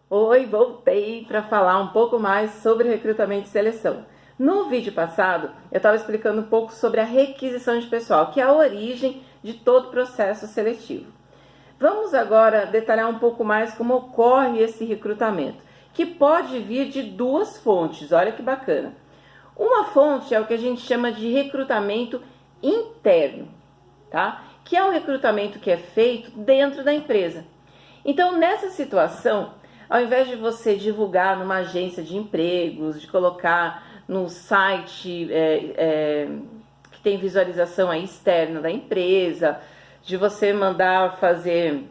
Oi, voltei para falar um pouco mais sobre recrutamento e seleção. No vídeo passado, eu estava explicando um pouco sobre a requisição de pessoal, que é a origem de todo o processo seletivo. Vamos agora detalhar um pouco mais como ocorre esse recrutamento, que pode vir de duas fontes, olha que bacana. Uma fonte é o que a gente chama de recrutamento interno, tá? Que é um recrutamento que é feito dentro da empresa. Então, nessa situação, ao invés de você divulgar numa agência de empregos, de colocar no site que tem visualização aí externa da empresa, de você mandar fazer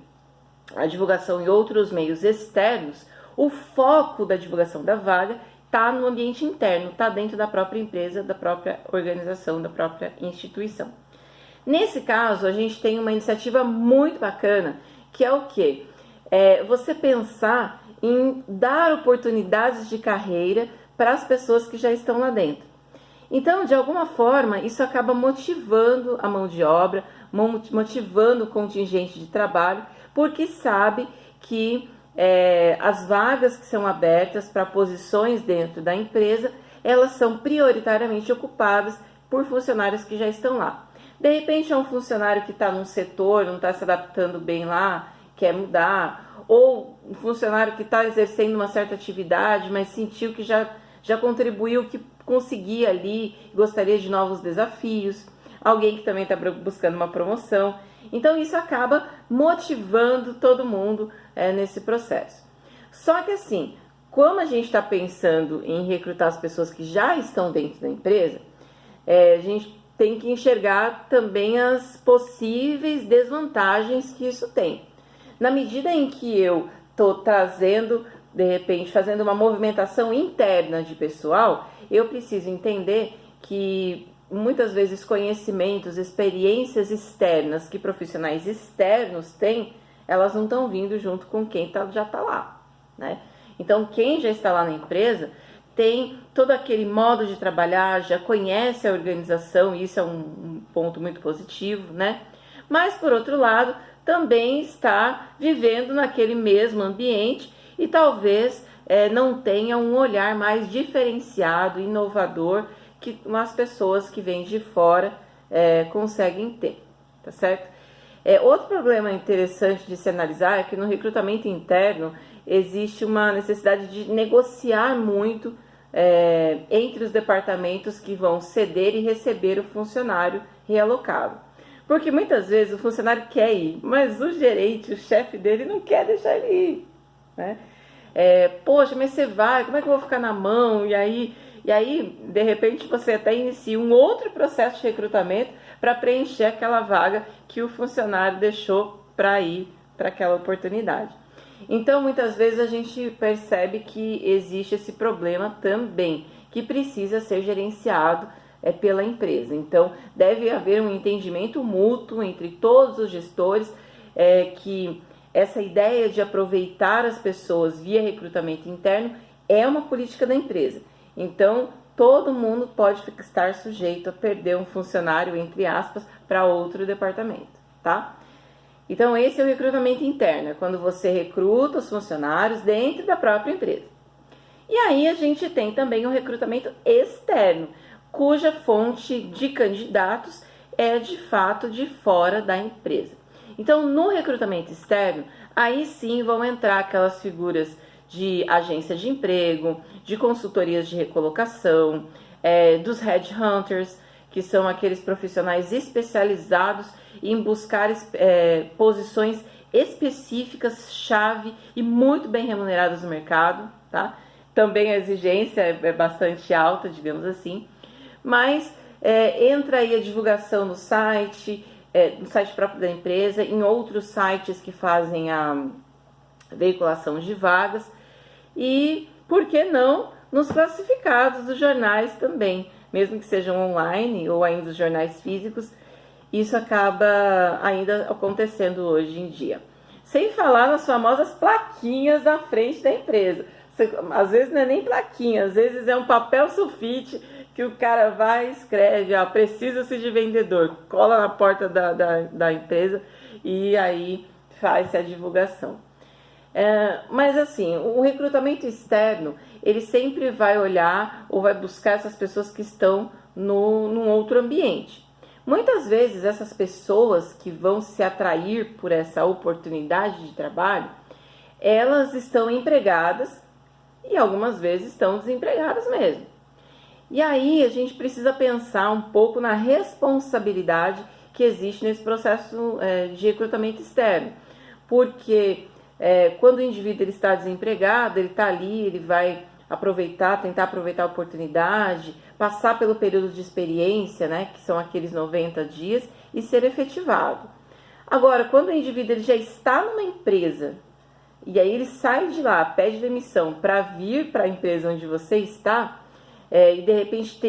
a divulgação em outros meios externos, o foco da divulgação da vaga está no ambiente interno, está dentro da própria empresa, da própria organização, da própria instituição. Nesse caso, a gente tem uma iniciativa muito bacana, que é o quê? Você pensar em dar oportunidades de carreira para as pessoas que já estão lá dentro. Então, de alguma forma, isso acaba motivando a mão de obra, motivando o contingente de trabalho, porque sabe que as vagas que são abertas para posições dentro da empresa, elas são prioritariamente ocupadas por funcionários que já estão lá. De repente é um funcionário que está num setor, não está se adaptando bem lá, quer mudar, ou um funcionário que está exercendo uma certa atividade, mas sentiu que já contribuiu, que conseguia ali, gostaria de novos desafios, alguém que também está buscando uma promoção. Então isso acaba motivando todo mundo nesse processo. Só que assim, como a gente está pensando em recrutar as pessoas que já estão dentro da empresa, a gente tem que enxergar também as possíveis desvantagens que isso tem. Na medida em que eu estou trazendo, de repente, fazendo uma movimentação interna de pessoal, eu preciso entender que muitas vezes conhecimentos, experiências externas que profissionais externos têm, elas não estão vindo junto com quem já está lá, né? Então, quem já está lá na empresa tem todo aquele modo de trabalhar, já conhece a organização, e isso é um ponto muito positivo, né? Mas, por outro lado, também está vivendo naquele mesmo ambiente e talvez não tenha um olhar mais diferenciado, inovador, que as pessoas que vêm de fora conseguem ter, tá certo? Outro problema interessante de se analisar é que no recrutamento interno existe uma necessidade de negociar muito entre os departamentos que vão ceder e receber o funcionário realocado. Porque muitas vezes o funcionário quer ir, mas o gerente, o chefe dele não quer deixar ele ir, né? Poxa, mas você vai, como é que eu vou ficar na mão? E aí, de repente, você até inicia um outro processo de recrutamento para preencher aquela vaga que o funcionário deixou para ir para aquela oportunidade. Então, muitas vezes a gente percebe que existe esse problema também, que precisa ser gerenciado pela empresa. Então, deve haver um entendimento mútuo entre todos os gestores, que essa ideia de aproveitar as pessoas via recrutamento interno é uma política da empresa. Então, todo mundo pode estar sujeito a perder um funcionário, entre aspas, para outro departamento, tá? Então, esse é o recrutamento interno, é quando você recruta os funcionários dentro da própria empresa. E aí a gente tem também o recrutamento externo, cuja fonte de candidatos é de fato de fora da empresa. Então, no recrutamento externo, aí sim vão entrar aquelas figuras de agência de emprego, de consultorias de recolocação, dos headhunters, que são aqueles profissionais especializados em buscar posições específicas, chave e muito bem remuneradas no mercado, tá? Também a exigência é bastante alta, digamos assim, mas entra aí a divulgação no site próprio da empresa, em outros sites que fazem a veiculação de vagas e, por que não, nos classificados dos jornais também, mesmo que sejam online ou ainda os jornais físicos, isso acaba ainda acontecendo hoje em dia. Sem falar nas famosas plaquinhas na frente da empresa. Às vezes não é nem plaquinha, às vezes é um papel sulfite que o cara vai e escreve, precisa-se de vendedor, cola na porta da empresa e aí faz-se a divulgação. Mas assim, o recrutamento externo, ele sempre vai olhar ou vai buscar essas pessoas que estão num outro ambiente. Muitas vezes essas pessoas que vão se atrair por essa oportunidade de trabalho, elas estão empregadas e algumas vezes estão desempregadas mesmo. E aí a gente precisa pensar um pouco na responsabilidade que existe nesse processo de recrutamento externo, porque quando o indivíduo ele está desempregado, ele está ali, ele vai tentar aproveitar a oportunidade, passar pelo período de experiência, né, que são aqueles 90 dias, e ser efetivado. Agora, quando o indivíduo ele já está numa empresa, e aí ele sai de lá, pede demissão para vir para a empresa onde você está, e de repente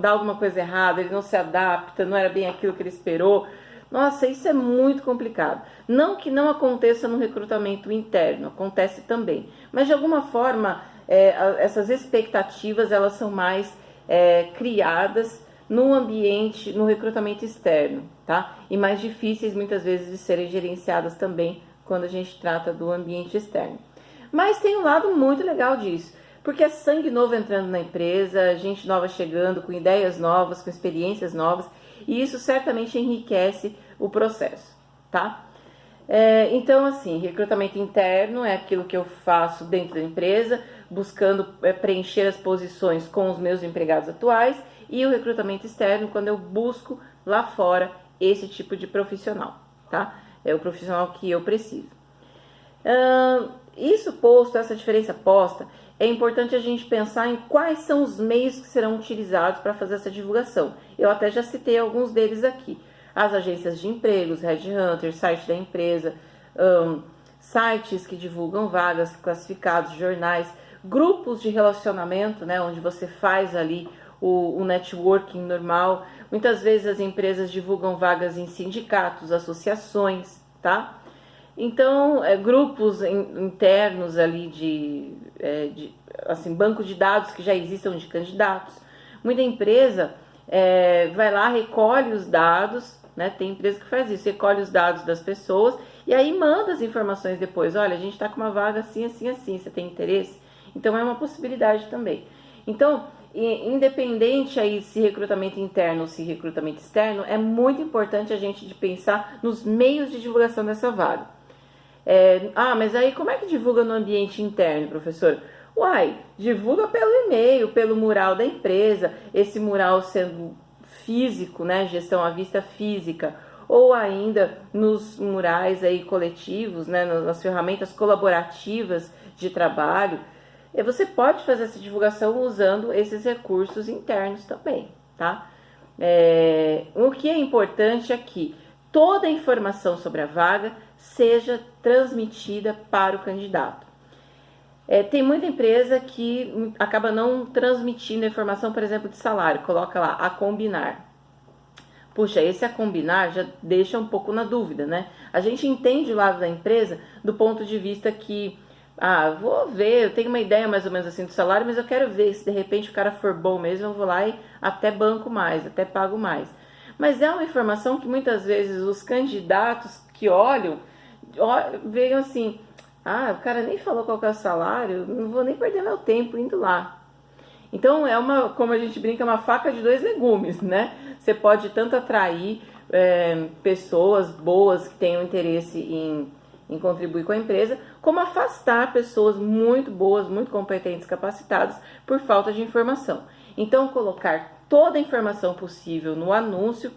dá alguma coisa errada, ele não se adapta, não era bem aquilo que ele esperou. Nossa, isso é muito complicado. Não que não aconteça no recrutamento interno, acontece também. Mas de alguma forma, essas expectativas elas são mais criadas no ambiente, no recrutamento externo, tá? E mais difíceis muitas vezes de serem gerenciadas também quando a gente trata do ambiente externo. Mas tem um lado muito legal disso, porque é sangue novo entrando na empresa, gente nova chegando, com ideias novas, com experiências novas, e isso certamente enriquece o processo, tá? Então, assim, recrutamento interno é aquilo que eu faço dentro da empresa, buscando preencher as posições com os meus empregados atuais, e o recrutamento externo, quando eu busco lá fora esse tipo de profissional, tá? É o profissional que eu preciso. Isso posto, essa diferença posta, é importante a gente pensar em quais são os meios que serão utilizados para fazer essa divulgação. Eu até já citei alguns deles aqui. As agências de empregos, Headhunter, site da empresa, sites que divulgam vagas, classificados, jornais, grupos de relacionamento, né, onde você faz ali o networking normal. Muitas vezes as empresas divulgam vagas em sindicatos, associações, tá? Então, grupos internos ali assim, banco de dados que já existam de candidatos. Muita empresa vai lá, recolhe os dados, né? Tem empresa que faz isso, recolhe os dados das pessoas e aí manda as informações depois. Olha, a gente está com uma vaga assim, assim, assim, você tem interesse? Então, é uma possibilidade também. Então, independente aí se recrutamento interno ou se recrutamento externo, é muito importante a gente pensar nos meios de divulgação dessa vaga. Mas aí como é que divulga no ambiente interno, professor? Uai, divulga pelo e-mail, pelo mural da empresa, esse mural sendo físico, né, gestão à vista física, ou ainda nos murais aí coletivos, né, nas ferramentas colaborativas de trabalho. Você pode fazer essa divulgação usando esses recursos internos também, tá? O que é importante é que toda a informação sobre a vaga seja transmitida para o candidato. Tem muita empresa que acaba não transmitindo a informação, por exemplo, de salário, coloca lá, a combinar. Puxa, esse a combinar já deixa um pouco na dúvida, né? A gente entende o lado da empresa do ponto de vista que, vou ver, eu tenho uma ideia mais ou menos assim do salário, mas eu quero ver se de repente o cara for bom mesmo, eu vou lá e até banco mais, até pago mais. Mas é uma informação que muitas vezes os candidatos que olham veem assim, o cara nem falou qual que é o salário, não vou nem perder meu tempo indo lá. Então como a gente brinca, uma faca de dois legumes, né? Você pode tanto atrair pessoas boas que tenham interesse em contribuir com a empresa, como afastar pessoas muito boas, muito competentes, capacitadas por falta de informação. Então, colocar toda a informação possível no anúncio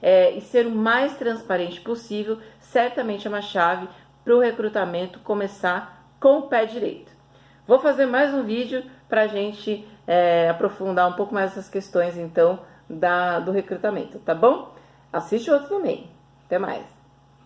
e ser o mais transparente possível, certamente é uma chave para o recrutamento começar com o pé direito. Vou fazer mais um vídeo para a gente aprofundar um pouco mais essas questões, então, do recrutamento, tá bom? Assiste outro também. Até mais!